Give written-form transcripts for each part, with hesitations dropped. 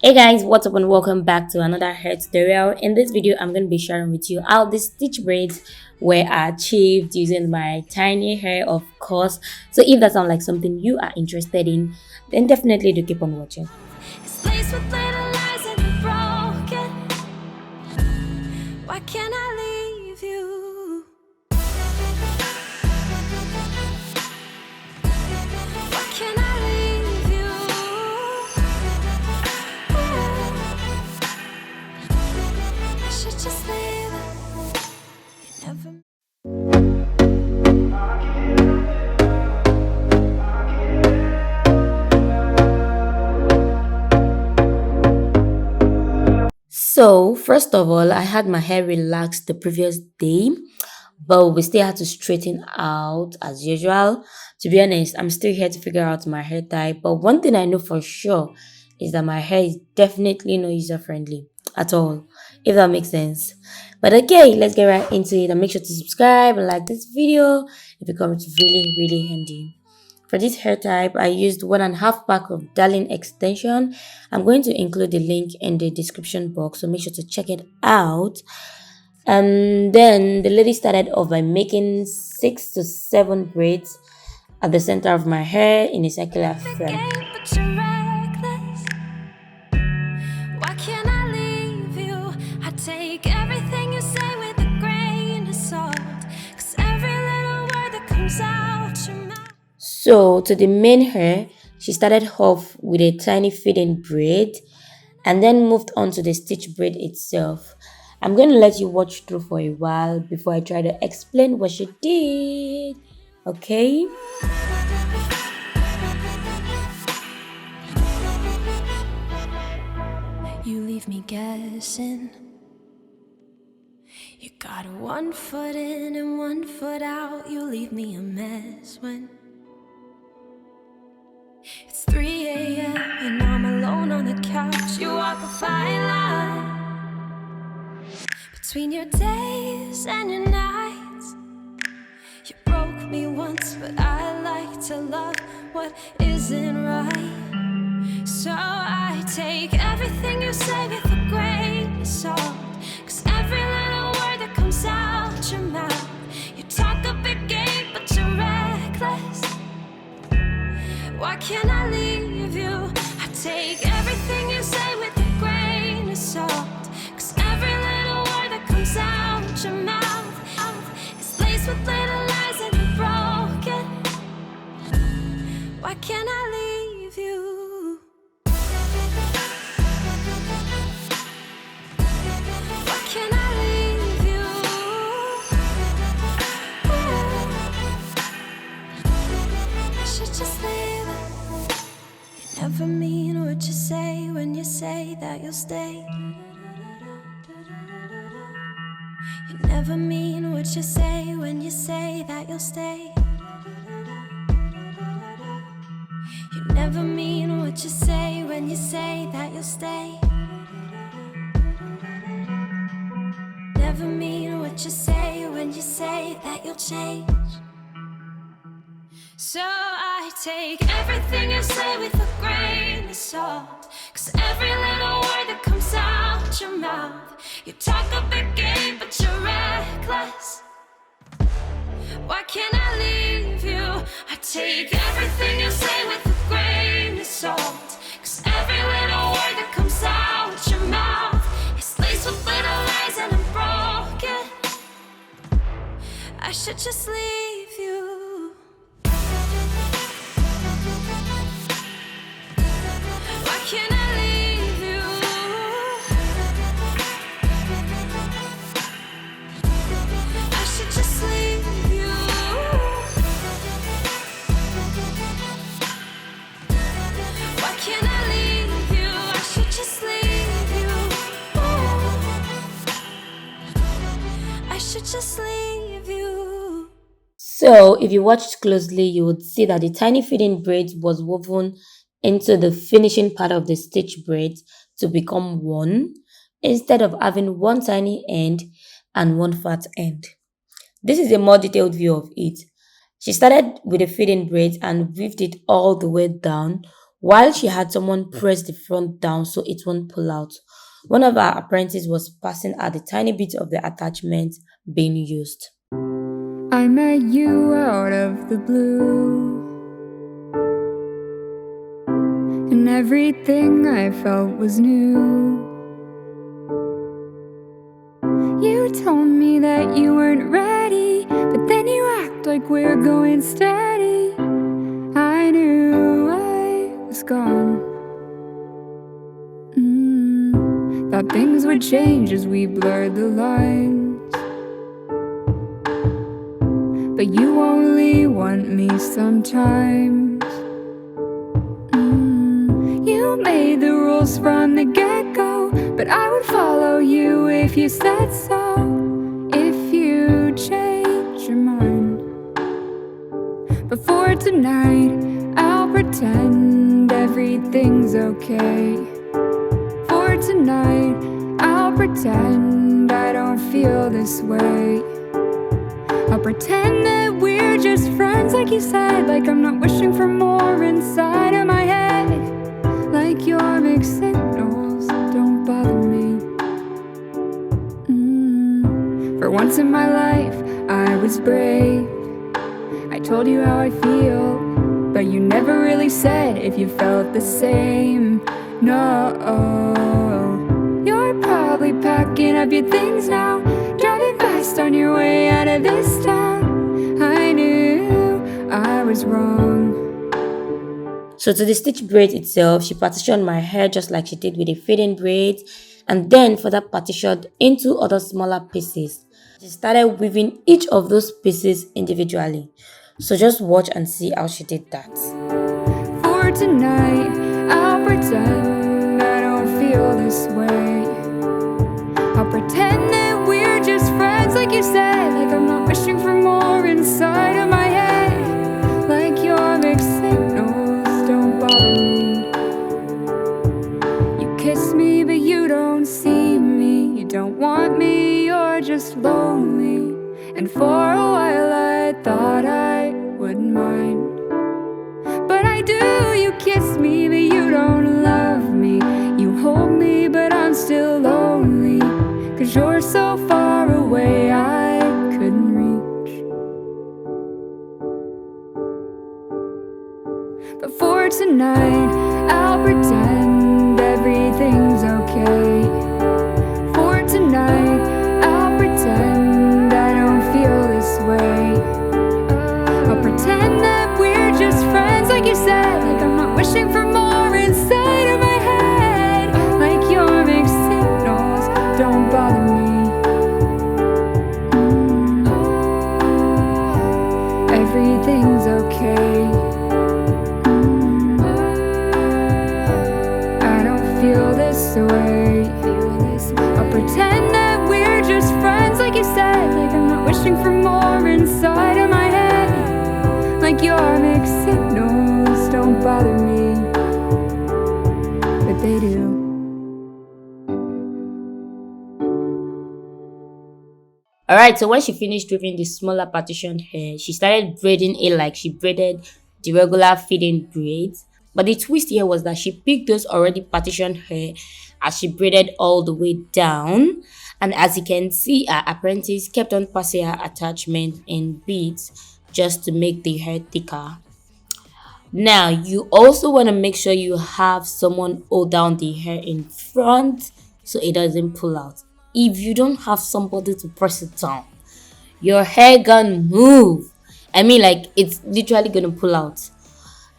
Hey guys, what's up and welcome back to another hair tutorial. In this video I'm going to be sharing with you how the stitch braids were achieved using my tiny hair, of course. So if that sounds like something you are interested in, then definitely do keep on watching. It's laced with little lies and you're broken. Why can't I leave you? Why can't I leave you? I should just leave it. You never. So first of all, I had my hair relaxed the previous day, but we still had to straighten out as usual. To be honest, I'm still here to figure out my hair type, but one thing I know for sure is that my hair is definitely not user friendly at all, if that makes sense. But okay, let's get right into it, and make sure to subscribe and like this video. It becomes really handy. For this hair type, I used 1.5 pack of Darling Extension. I'm going to include the link in the description box, so make sure to check it out. And then the lady started off by making 6 to 7 braids at the center of my hair in a circular frame. Why can't I leave you? I take everything you say with a grain of salt, 'cause every little word that comes out your mouth. So to the main hair, she started off with a tiny feeding braid and then moved on to the stitch braid itself. I'm going to let you watch through for a while before I try to explain what she did. Okay? You leave me guessing. You got 1 foot in and 1 foot out. You leave me a mess when it's 3 a.m. and I'm alone on the couch. You walk a fine line between your days and your nights. You broke me once, but I like to love what isn't right. So I take everything you say with a grain of salt, 'cause every little word that comes out your mouth, you talk a big game, but you're reckless. Why can't I leave you? I take everything you say with a grain of salt, 'cause every little word that comes out your mouth is laced with little lies and you're broken. Why can't I leave you? Why can't I leave you? I should just leave it. You never mean what you say when you say that you'll stay. You never mean what you say when you say that you'll stay. You never mean what you say when you say that you'll stay. Never mean what you say when you say that you'll change. So I take everything you say with a grain of salt, 'cause every little word that comes out your mouth, you talk a big game, but you're reckless. Why can't I leave you? I take everything you say with a grain of salt, 'cause every little word that comes out your mouth is laced with little lies and I'm broken. I should just leave you. Why can't I leave you? I should just leave you. Why can't I leave you? I should just leave you. I should just leave you. So if you watched closely, you would see that the tiny feeding braid was woven into the finishing part of the stitch braids to become one, instead of having one tiny end and one fat end. This is a more detailed view of it. She started with the feeding braids and weaved it all the way down, while she had someone press the front down so it won't pull out. One of our apprentices was passing her the tiny bit of the attachment being used. I met you out of the blue, and everything I felt was new. You told me that you weren't ready, but then you act like we're going steady. I knew I was gone. Thought things would change as we blurred the lines, but you only want me sometimes. You made the rules from the get-go, but I would follow you if you said so. If you change your mind, but for tonight I'll pretend everything's okay. For tonight I'll pretend I don't feel this way. I'll pretend that we're just friends like you said, like I'm not wishing for more inside of my head, like your mixed signals don't bother me. For once in my life I was brave. I told you how I feel, but you never really said if you felt the same. No, you're probably packing up your things now, driving fast on your way out of this town. I knew I was wrong. So to the stitch braid itself, she partitioned my hair just like she did with the feeding braids, and then further partitioned into other smaller pieces. She started weaving each of those pieces individually. So just watch and see how she did that. For tonight, I'll pretend I don't feel this way. I'll pretend that we're just friends like you said, like I'm not wishing for more inside of my head, like your mixed signals don't bother me. You kiss me but you don't see me, you don't want me, you're just lonely. And for a while I thought I wouldn't mind, but I do. You kiss me but you don't love me, you hold me but I'm still lonely, 'cause you're so far away I couldn't reach. But for tonight I'll pretend everything's okay. For tonight I'll pretend I don't feel this way. I'll pretend that we're just friends like you said, like I'm not wishing for more inside of my head, like your mixed signals don't bother me. Everything's okay. I don't feel this way. I'll pretend that we're just friends like you said, like I'm not wishing for more inside of my head, like your mixed signals don't bother me, but they do. Alright, so when she finished weaving the smaller partitioned hair, she started braiding it like she braided the regular feeding braids. But the twist here was that she picked those already partitioned hair as she braided all the way down. And as you can see, our apprentice kept on passing her attachment in beads just to make the hair thicker. Now, you also want to make sure you have someone hold down the hair in front so it doesn't pull out. If you don't have somebody to press it down, your hair gonna move. I mean, like, it's literally gonna pull out.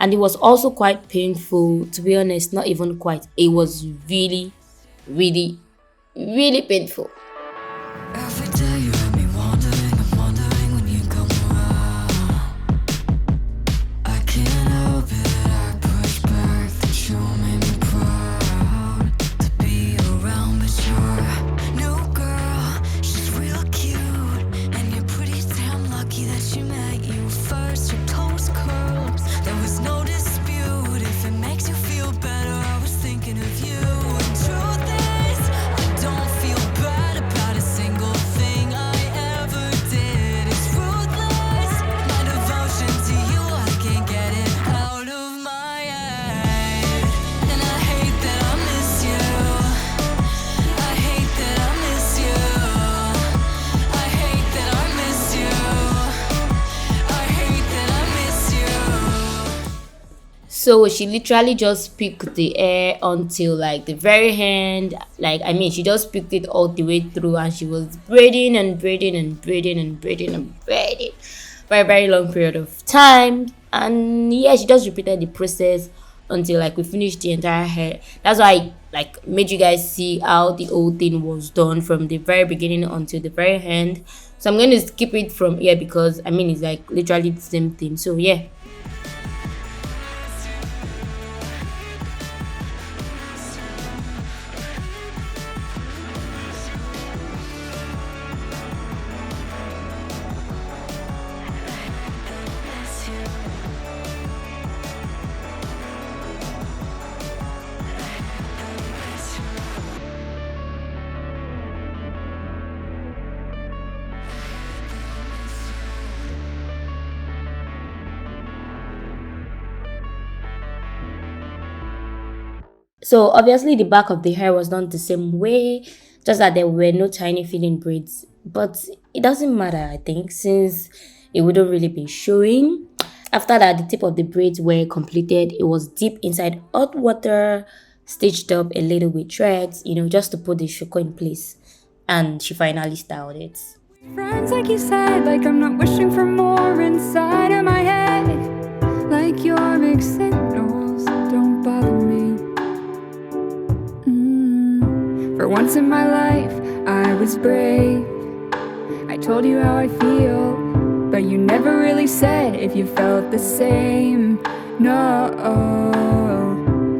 And it was also quite painful, to be honest. Not even quite. It was really, really, really painful. Every day you have me wondering, I'm wondering when you come around. I can't help it, I push back that you made me proud to be around, but you're a new girl, she's real cute, and you're pretty damn lucky that you met you first. Your toes curled, there was no dispute. If it makes you feel better, I was thinking of you. And truth is, I don't feel bad So she literally just picked the hair until like the very end. Like, I mean, she just picked it all the way through, and she was braiding and braiding and braiding and braiding and braiding for a very long period of time. And yeah, she just repeated the process until like we finished the entire hair. That's why I like made you guys see how the whole thing was done from the very beginning until the very end. So I'm going to skip it from here because I mean it's like literally the same thing. So yeah. So obviously the back of the hair was done the same way, just that there were no tiny feeding braids. But it doesn't matter, I think, since it wouldn't really be showing. After that, the tip of the braids were completed. It was deep inside hot water, stitched up a little with threads, just to put the shoko in place. And she finally styled it. Friends, like you said, like I'm not wishing for more inside of my head. Like your mixed signals don't bother me. For once in my life, I was brave. I told you how I feel, but you never really said if you felt the same. No,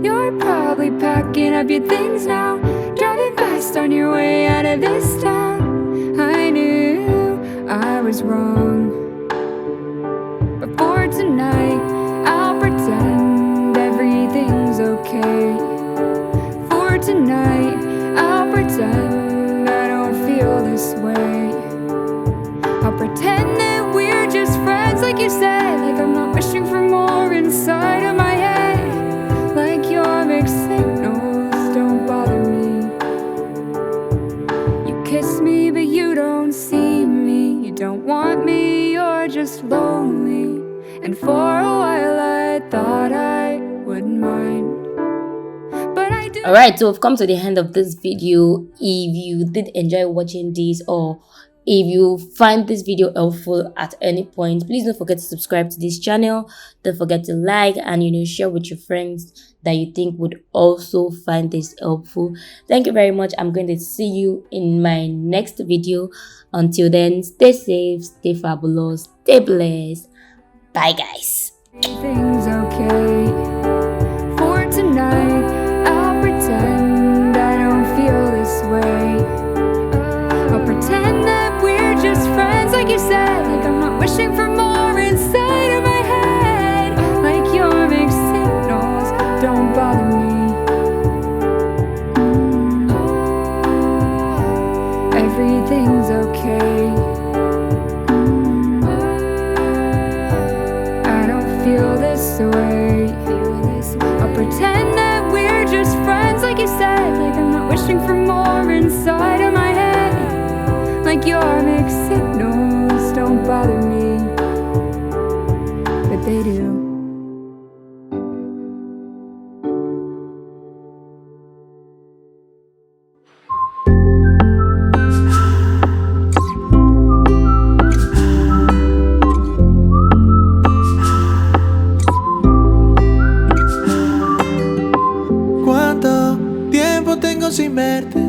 you're probably packing up your things now, driving fast on your way out of this town. I knew I was wrong, but for tonight, I'll pretend everything's okay. For tonight, I'll pretend I don't feel this way. I'll pretend that we're just friends, like you said. Like I'm not wishing for more inside of my head. Like your mixed signals don't bother me. You kiss me, but you don't see me. You don't want me, you're just lonely. And for a while I thought I wouldn't mind. Alright, so we've come to the end of this video. If you did enjoy watching this, or if you find this video helpful at any point, please don't forget to subscribe to this channel. Don't forget to like and share with your friends that you think would also find this helpful. Thank you very much. I'm going to see you in my next video. Until then, stay safe, stay fabulous, stay blessed. Bye guys. Everything's okay. For tonight, I'll pretend I don't feel this way. I'll pretend that we're just friends, like you said. Like I'm not wishing for more inside of my head. Like your mixed signals don't bother me. Everything's okay. I don't feel this way. I'll pretend that we're just friends, like you said. Like I'm not wishing for more inside of my head. Like your mixed signals don't bother me, but they do. Cuánto tiempo tengo sin verte.